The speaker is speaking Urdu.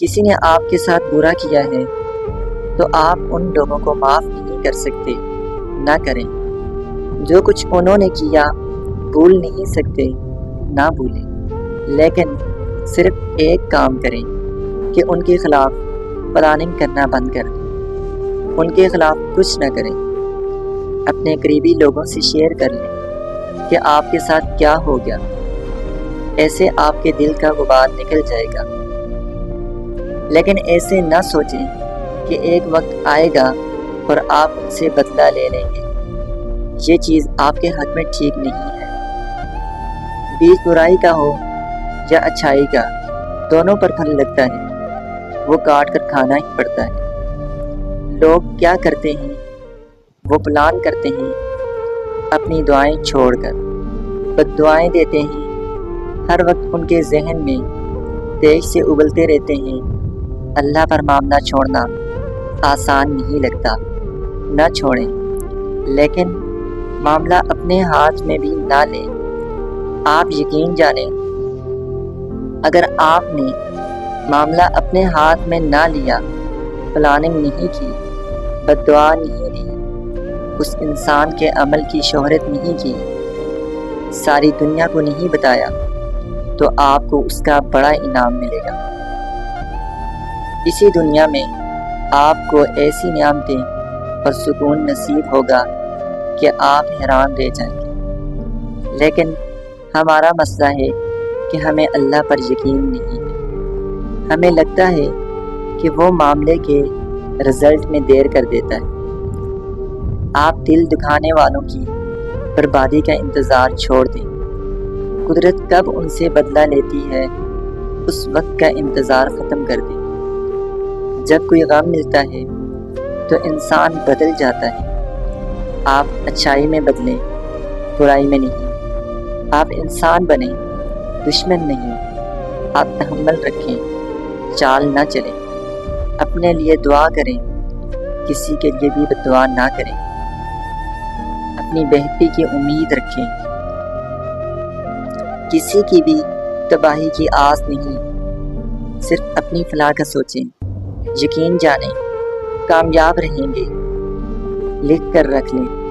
کسی نے آپ کے ساتھ برا کیا ہے تو آپ ان لوگوں کو معاف نہیں کر سکتے، نہ کریں۔ جو کچھ انہوں نے کیا بھول نہیں سکتے، نہ بھولیں، لیکن صرف ایک کام کریں کہ ان کے خلاف پلاننگ کرنا بند کر دیں۔ ان کے خلاف کچھ نہ کریں۔ اپنے قریبی لوگوں سے شیئر کر لیں کہ آپ کے ساتھ کیا ہو گیا، ایسے آپ کے دل کا غبار نکل جائے گا۔ لیکن ایسے نہ سوچیں کہ ایک وقت آئے گا اور آپ ان سے بدلہ لے لیں گے۔ یہ چیز آپ کے حق میں ٹھیک نہیں ہے۔ بیج برائی کا ہو یا اچھائی کا، دونوں پر پھل لگتا ہے، وہ کاٹ کر کھانا ہی پڑتا ہے۔ لوگ کیا کرتے ہیں؟ وہ پلان کرتے ہیں اپنی دعائیں چھوڑ کر، بد دعائیں دیتے ہیں۔ ہر وقت ان کے ذہن میں تیز سے ابلتے رہتے ہیں۔ اللہ پر معاملہ چھوڑنا آسان نہیں لگتا، نہ چھوڑیں، لیکن معاملہ اپنے ہاتھ میں بھی نہ لیں۔ آپ یقین جانیں، اگر آپ نے معاملہ اپنے ہاتھ میں نہ لیا، پلاننگ نہیں کی، بد دعا نہیں دی، اس انسان کے عمل کی شہرت نہیں کی، ساری دنیا کو نہیں بتایا، تو آپ کو اس کا بڑا انعام ملے گا۔ اسی دنیا میں آپ کو ایسی نعمتیں اور سکون نصیب ہوگا کہ آپ حیران رہ جائیں گے۔ لیکن ہمارا مسئلہ ہے کہ ہمیں اللہ پر یقین نہیں ہے۔ ہمیں لگتا ہے کہ وہ معاملے کے رزلٹ میں دیر کر دیتا ہے۔ آپ دل دکھانے والوں کی بربادی کا انتظار چھوڑ دیں۔ قدرت کب ان سے بدلہ لیتی ہے، اس وقت کا انتظار ختم کر دیں۔ جب کوئی غم ملتا ہے تو انسان بدل جاتا ہے۔ آپ اچھائی میں بدلیں، برائی میں نہیں۔ آپ انسان بنیں، دشمن نہیں۔ آپ تحمل رکھیں، چال نہ چلیں۔ اپنے لیے دعا کریں، کسی کے لیے بھی بد دعا نہ کریں۔ اپنی بہتری کی امید رکھیں، کسی کی بھی تباہی کی آس نہیں، صرف اپنی فلاح کا سوچیں۔ یقین جانیں، کامیاب رہیں گے، لکھ کر رکھ لیں۔